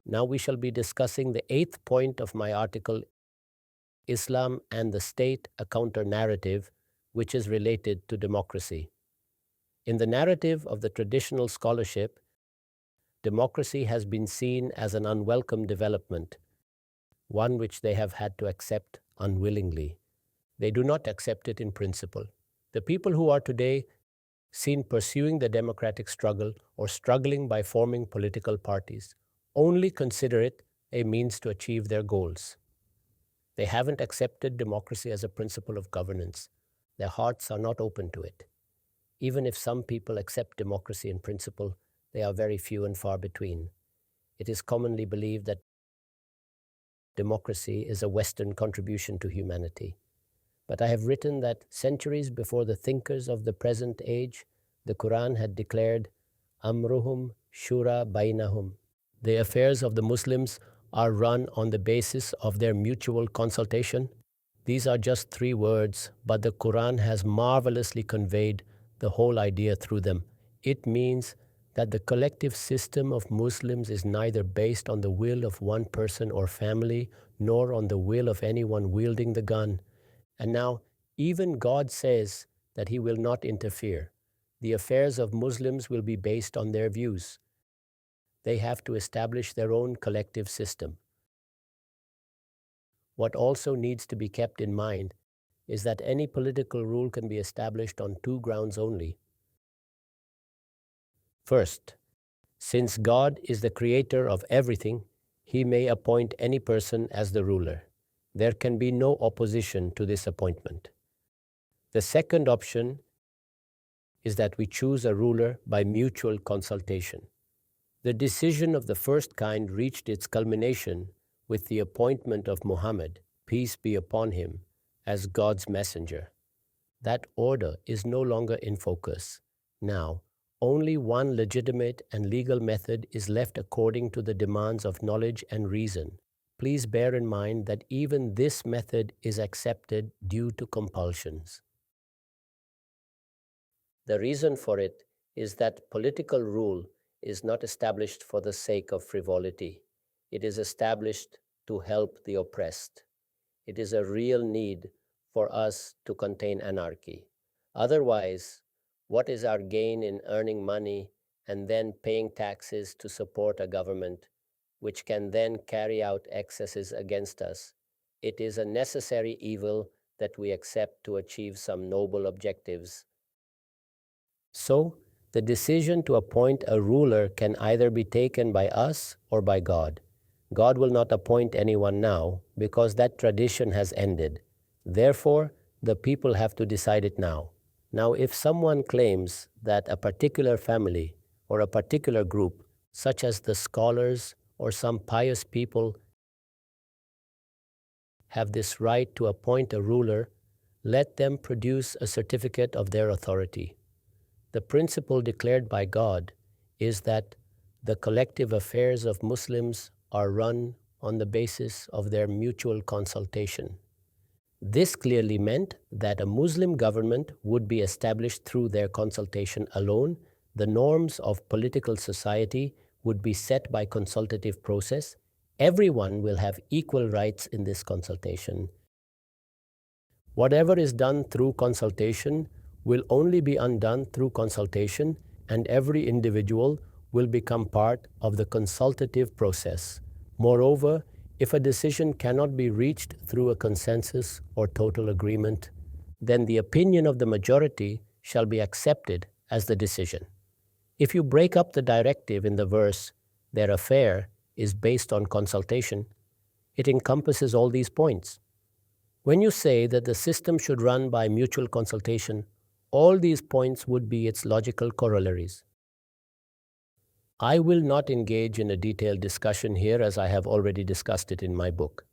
Now we shall be discussing the 8th point of my article, Islam and the State, a Counter-Narrative, which is related to democracy. In the narrative of the traditional scholarship, democracy has been seen as an unwelcome development, one which they have had to accept unwillingly. They do not accept it in principle. The people who are today seen pursuing the democratic struggle or struggling by forming political parties only consider it a means to achieve their goals. They haven't accepted democracy as a principle of governance. Their hearts are not open to it. Even if some people accept democracy in principle, they are very few and far between. It is commonly believed that democracy is a Western contribution to humanity. But I have written that centuries before the thinkers of the present age, the Quran had declared, Amruhum Shura Bainahum. The affairs of the Muslims are run on the basis of their mutual consultation. These are just 3 words, but the Quran has marvelously conveyed the whole idea through them. It means that the collective system of Muslims is neither based on the will of one person or family, nor on the will of anyone wielding the gun. And now, even God says that He will not interfere. The affairs of Muslims will be based on their views. They have to establish their own collective system. What also needs to be kept in mind is that any political rule can be established on 2 grounds only. First, since God is the creator of everything, He may appoint any person as the ruler. There can be no opposition to this appointment. The second option is that we choose a ruler by mutual consultation. The decision of the first kind reached its culmination with the appointment of Muhammad, peace be upon him, as God's messenger. That order is no longer in focus. Now, only one legitimate and legal method is left according to the demands of knowledge and reason. Please bear in mind that even this method is accepted due to compulsions. The reason for it is that political rule is not established for the sake of frivolity. It is established to help the oppressed. It is a real need for us to contain anarchy. Otherwise, what is our gain in earning money and then paying taxes to support a government which can then carry out excesses against us? It is a necessary evil that we accept to achieve some noble objectives. So, the decision to appoint a ruler can either be taken by us or by God. God will not appoint anyone now because that tradition has ended. Therefore, the people have to decide it now. Now, if someone claims that a particular family or a particular group, such as the scholars or some pious people, have this right to appoint a ruler, let them produce a certificate of their authority. The principle declared by God is that the collective affairs of Muslims are run on the basis of their mutual consultation. This clearly meant that a Muslim government would be established through their consultation alone. The norms of political society would be set by consultative process. Everyone will have equal rights in this consultation. Whatever is done through consultation will only be undone through consultation, and every individual will become part of the consultative process. Moreover, if a decision cannot be reached through a consensus or total agreement, then the opinion of the majority shall be accepted as the decision. If you break up the directive in the verse, their affair is based on consultation, it encompasses all these points. When you say that the system should run by mutual consultation, all these points would be its logical corollaries. I will not engage in a detailed discussion here as I have already discussed it in my book.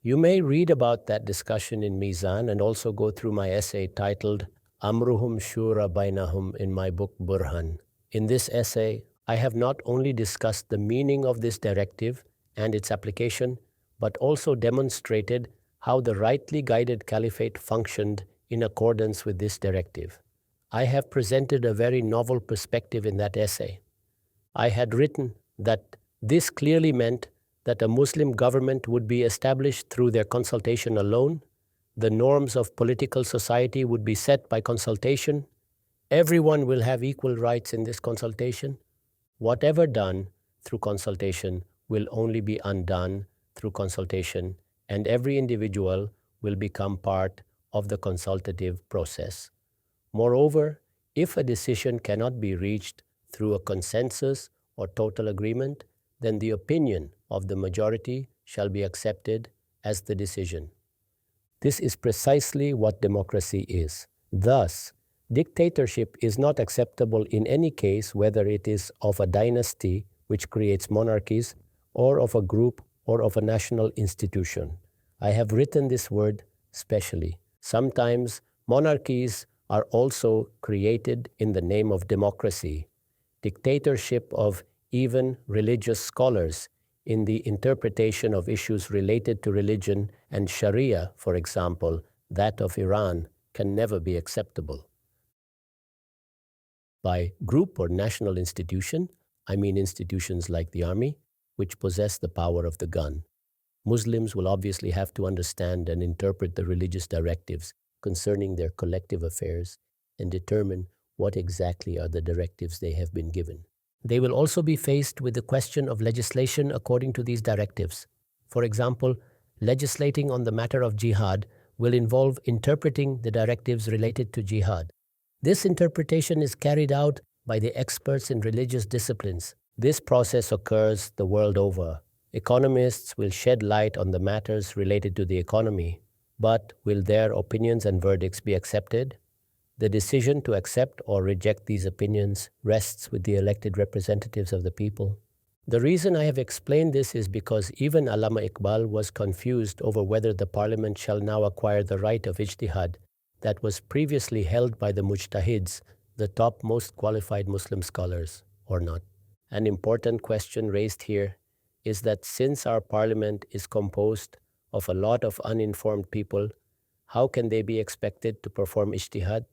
You may read about that discussion in Meezan and also go through my essay titled Amruhum Shura Bainahum in my book Burhan. In this essay, I have not only discussed the meaning of this directive and its application, but also demonstrated how the rightly guided caliphate functioned in accordance with this directive. I have presented a very novel perspective in that essay. I had written that This clearly meant that a Muslim government would be established through their consultation alone, the norms of political society would be set by consultation, everyone will have equal rights in this consultation. Whatever done through consultation will only be undone through consultation, and every individual will become part of the consultative process. Moreover, if a decision cannot be reached through a consensus or total agreement, then the opinion of the majority shall be accepted as the decision. This is precisely what democracy is. Thus, dictatorship is not acceptable in any case, whether it is of a dynasty, which creates monarchies, or of a group or of a national institution. I have written this word specially. Sometimes monarchies are also created in the name of democracy. Dictatorship of even religious scholars in the interpretation of issues related to religion and Sharia, for example, that of Iran, can never be acceptable. By group or national institution, I mean institutions like the army, which possess the power of the gun. Muslims will obviously have to understand and interpret the religious directives concerning their collective affairs and determine what exactly are the directives they have been given. They will also be faced with the question of legislation according to these directives. For example, legislating on the matter of jihad will involve interpreting the directives related to jihad. This interpretation is carried out by the experts in religious disciplines. This process occurs the world over. Economists will shed light on the matters related to the economy, but will their opinions and verdicts be accepted? The decision to accept or reject these opinions rests with the elected representatives of the people. The reason I have explained this is because even Allama Iqbal was confused over whether the parliament shall now acquire the right of ijtihad that was previously held by the mujtahids, the top most qualified Muslim scholars, or not. An important question raised here is that since our parliament is composed of a lot of uninformed people, how can they be expected to perform ijtihad?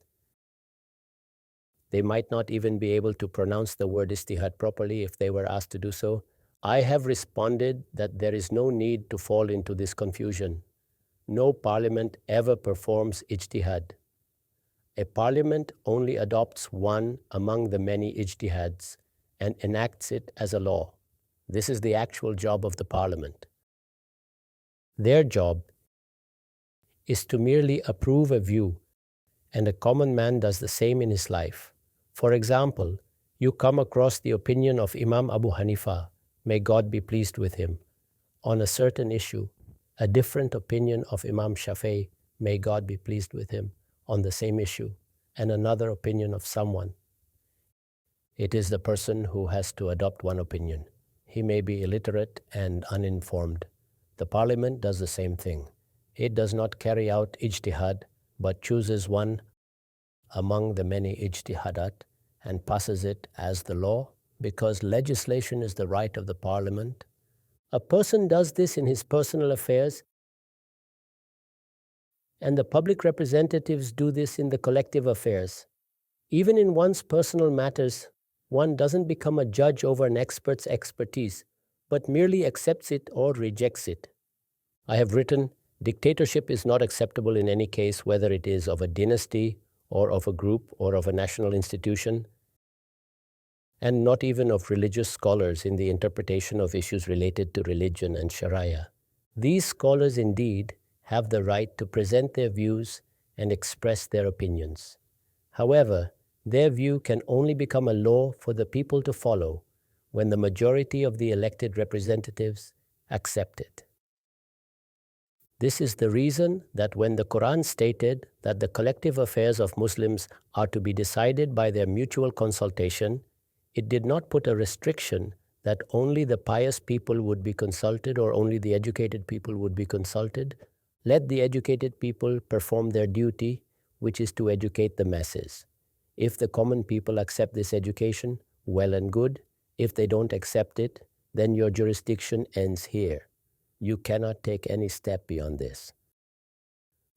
They might not even be able to pronounce the word ijtihad properly if they were asked to do so. I have responded that there is no need to fall into this confusion. No parliament ever performs ijtihad. A parliament only adopts one among the many ijtihads and enacts it as a law. This is the actual job of the parliament. Their job is to merely approve a view, and a common man does the same in his life. For example, you come across the opinion of Imam Abu Hanifa, may God be pleased with him, on a certain issue, a different opinion of Imam Shafi'i, may God be pleased with him, on the same issue, and another opinion of someone. It is the person who has to adopt one opinion. He may be illiterate and uninformed. The parliament does the same thing. It does not carry out ijtihad, but chooses one among the many ijtihadat and passes it as the law, because legislation is the right of the parliament. A person does this in his personal affairs, and the public representatives do this in the collective affairs. Even in one's personal matters, one doesn't become a judge over an expert's expertise, but merely accepts it or rejects it. I have written, dictatorship is not acceptable in any case, whether it is of a dynasty or of a group or of a national institution, and not even of religious scholars in the interpretation of issues related to religion and Sharia. These scholars indeed have the right to present their views and express their opinions. However, their view can only become a law for the people to follow when the majority of the elected representatives accept it. This is the reason that when the Quran stated that the collective affairs of Muslims are to be decided by their mutual consultation, it did not put a restriction that only the pious people would be consulted or only the educated people would be consulted. Let the educated people perform their duty, which is to educate the masses. If the common people accept this education, well and good. If they don't accept it, then your jurisdiction ends here. You cannot take any step beyond this.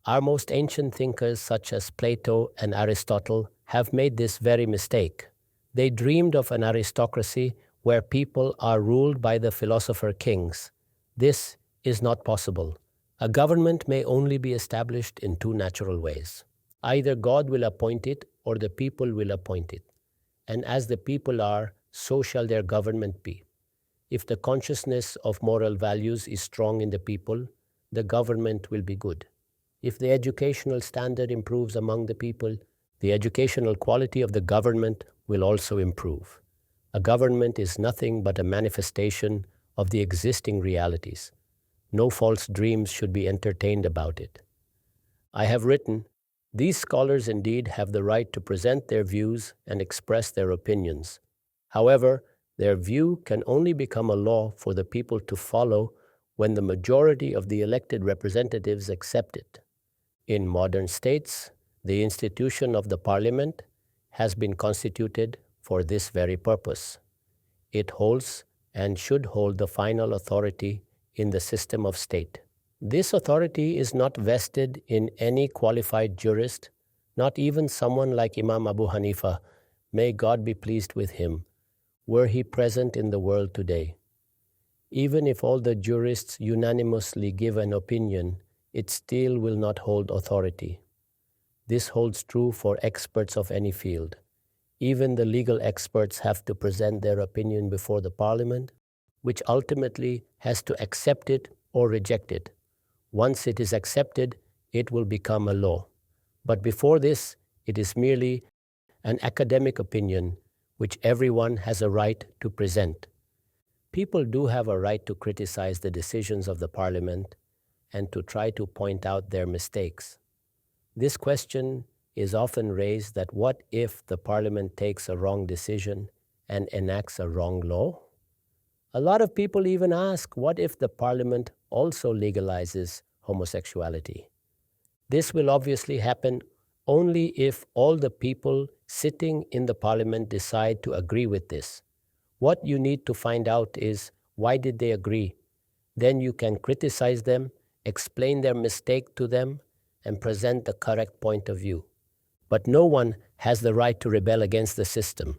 Our most ancient thinkers, such as Plato and Aristotle, have made this very mistake. They dreamed of an aristocracy where people are ruled by the philosopher kings. This is not possible. A government may only be established in two natural ways. Either God will appoint it or the people will appoint it. And as the people are, so shall their government be. If the consciousness of moral values is strong in the people, the government will be good. If the educational standard improves among the people, the educational quality of the government will also improve. A government is nothing but a manifestation of the existing realities. No false dreams should be entertained about it. I have written, these scholars indeed have the right to present their views and express their opinions. However, their view can only become a law for the people to follow when the majority of the elected representatives accept it. In modern states, the institution of the parliament has been constituted for this very purpose. It holds and should hold the final authority in the system of state. This authority is not vested in any qualified jurist, not even someone like Imam Abu Hanifa, may God be pleased with him, were he present in the world today. Even if all the jurists unanimously give an opinion, it still will not hold authority. This holds true for experts of any field. Even the legal experts have to present their opinion before the parliament, which ultimately has to accept it or reject it. Once it is accepted, it will become a law. But before this, it is merely an academic opinion which everyone has a right to present. People do have a right to criticize the decisions of the parliament and to try to point out their mistakes. This question is often raised that what if the parliament takes a wrong decision and enacts a wrong law? A lot of people even ask, what if the parliament also legalizes homosexuality? This will obviously happen only if all the people sitting in the parliament decide to agree with this. What you need to find out is, why did they agree? Then you can criticize them, explain their mistake to them, and present the correct point of view. But no one has the right to rebel against the system.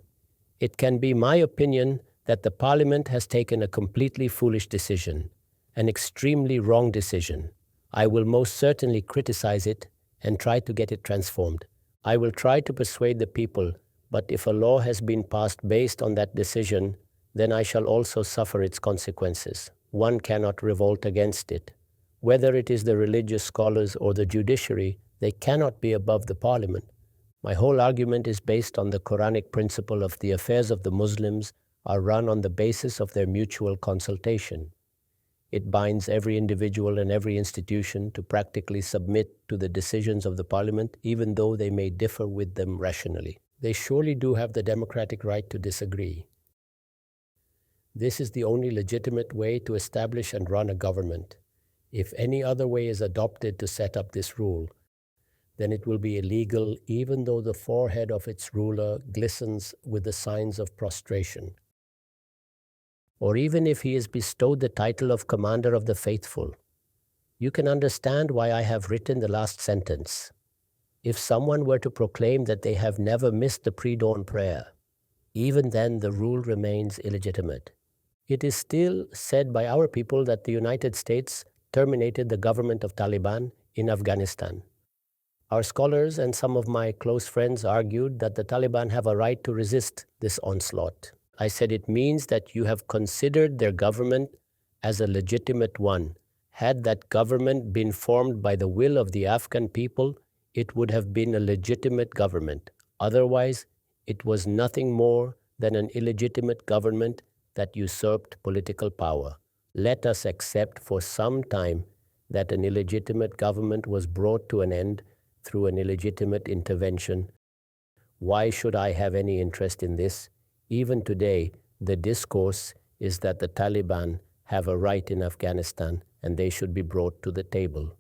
It can be my opinion that the parliament has taken a completely foolish decision, an extremely wrong decision. I will most certainly criticize it and try to get it transformed. I will try to persuade the people, but if a law has been passed based on that decision, then I shall also suffer its consequences. One cannot revolt against it. Whether it is the religious scholars or the judiciary, they cannot be above the parliament. My whole argument is based on the Quranic principle of the affairs of the Muslims are run on the basis of their mutual consultation. It binds every individual and every institution to practically submit to the decisions of the parliament, even though they may differ with them rationally. They surely do have the democratic right to disagree. This is the only legitimate way to establish and run a government. If any other way is adopted to set up this rule, then it will be illegal even though the forehead of its ruler glistens with the signs of prostration. Or even if he is bestowed the title of Commander of the Faithful. You can understand why I have written the last sentence. If someone were to proclaim that they have never missed the pre-dawn prayer, even then the rule remains illegitimate. It is still said by our people that the United States terminated the government of Taliban in Afghanistan. Our scholars and some of my close friends argued that the Taliban have a right to resist this onslaught. I said it means that you have considered their government as a legitimate one. Had that government been formed by the will of the Afghan people, it would have been a legitimate government. Otherwise, it was nothing more than an illegitimate government that usurped political power. Let us accept for some time that an illegitimate government was brought to an end through an illegitimate intervention. Why should I have any interest in this? Even today, the discourse is that the Taliban have a right in Afghanistan and they should be brought to the table,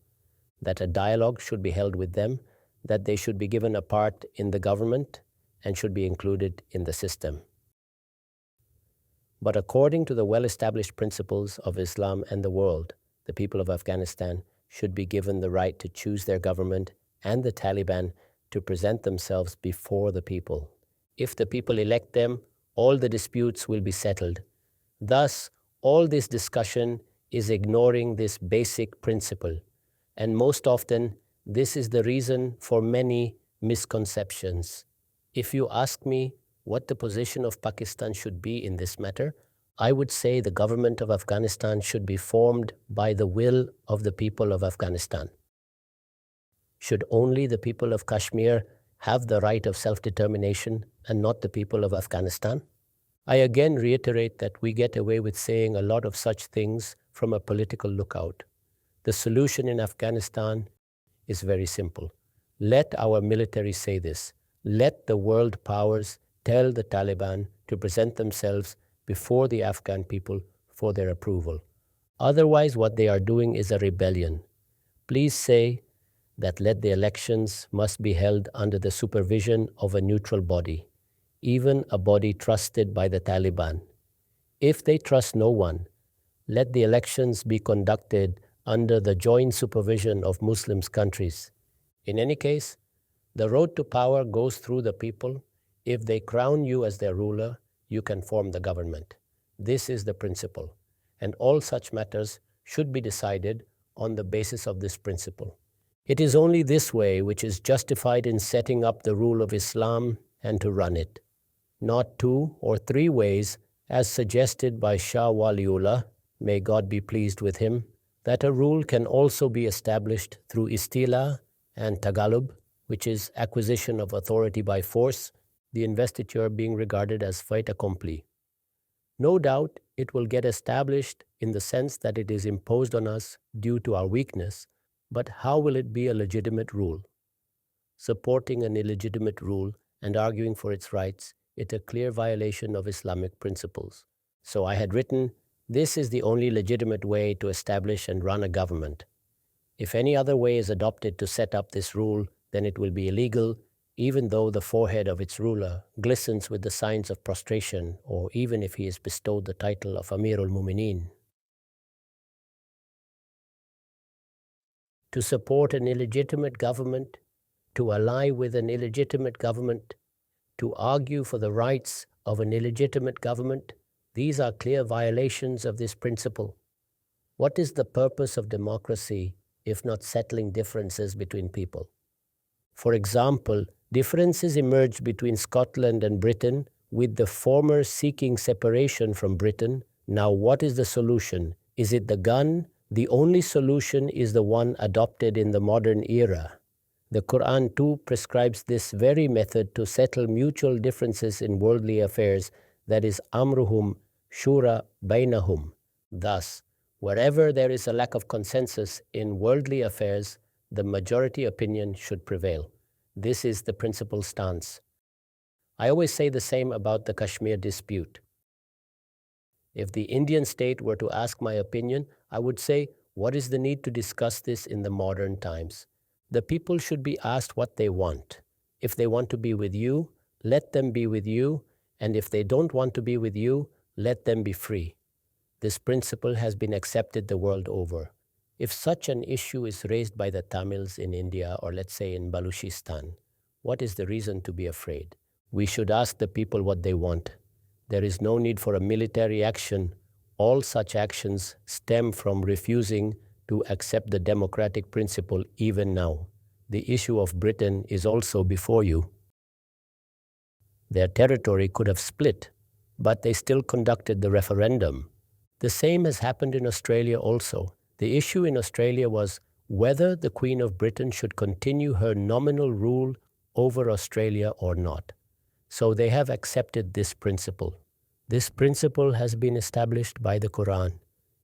that a dialogue should be held with them, that they should be given a part in the government and should be included in the system. But according to the well-established principles of Islam and the world, the people of Afghanistan should be given the right to choose their government and the Taliban to present themselves before the people. If the people elect them, all the disputes will be settled. Thus, all this discussion is ignoring this basic principle, and most often, this is the reason for many misconceptions. If you ask me what the position of Pakistan should be in this matter, I would say the government of Afghanistan should be formed by the will of the people of Afghanistan. Should only the people of Kashmir have the right of self-determination and not the people of Afghanistan? I again reiterate that we get away with saying a lot of such things from a political lookout. The solution in Afghanistan is very simple. Let our military say this. Let the world powers tell the Taliban to present themselves before the Afghan people for their approval. Otherwise, what they are doing is a rebellion. Please say that let the elections must be held under the supervision of a neutral body, even a body trusted by the Taliban. If they trust no one, let the elections be conducted under the joint supervision of Muslim countries. In any case, the road to power goes through the people. If they crown you as their ruler, you can form the government. This is the principle, and all such matters should be decided on the basis of this principle. It is only this way which is justified in setting up the rule of Islam and to run it, not 2 or 3 ways as suggested by Shah Waliullah, may God be pleased with him, that a rule can also be established through istila and tagalub, which is acquisition of authority by force, the investiture being regarded as fait accompli. No doubt it will get established in the sense that it is imposed on us due to our weakness, but how will it be a legitimate rule? Supporting an illegitimate rule and arguing for its rights is a clear violation of Islamic principles. So I had written, this is the only legitimate way to establish and run a government. If any other way is adopted to set up this rule, then it will be illegal, even though the forehead of its ruler glistens with the signs of prostration, or even if he is bestowed the title of Amir al-Mumineen. To support an illegitimate government, to ally with an illegitimate government, to argue for the rights of an illegitimate government, these are clear violations of this principle. What is the purpose of democracy if not settling differences between people? For example, differences emerged between Scotland and Britain, with the former seeking separation from Britain. Now, what is the solution? Is it the gun? The only solution is the one adopted in the modern era. The Quran too prescribes this very method to settle mutual differences in worldly affairs, that is, amruhum shura bainahum. Thus, wherever there is a lack of consensus in worldly affairs, the majority opinion should prevail. This is the principal stance. I always say the same about the Kashmir dispute. If the Indian state were to ask my opinion, I would say, what is the need to discuss this in the modern times? The people should be asked what they want. If they want to be with you, let them be with you, and if they don't want to be with you, let them be free. This principle has been accepted the world over. If such an issue is raised by the Tamils in India, or let's say in Baluchistan, what is the reason to be afraid? We should ask the people what they want. There is no need for a military action. All such actions stem from refusing to accept the democratic principle even now. The issue of Britain is also before you. Their territory could have split, but they still conducted the referendum. The same has happened in Australia also. The issue in Australia was whether the Queen of Britain should continue her nominal rule over Australia or not. So they have accepted this principle. This principle has been established by the Quran.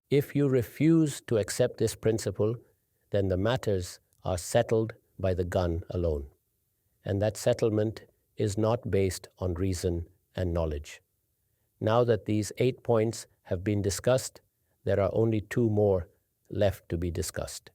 If you refuse to accept this principle, then the matters are settled by the gun alone. And that settlement is not based on reason and knowledge. Now that these 8 points have been discussed, there are only 2 more left to be discussed.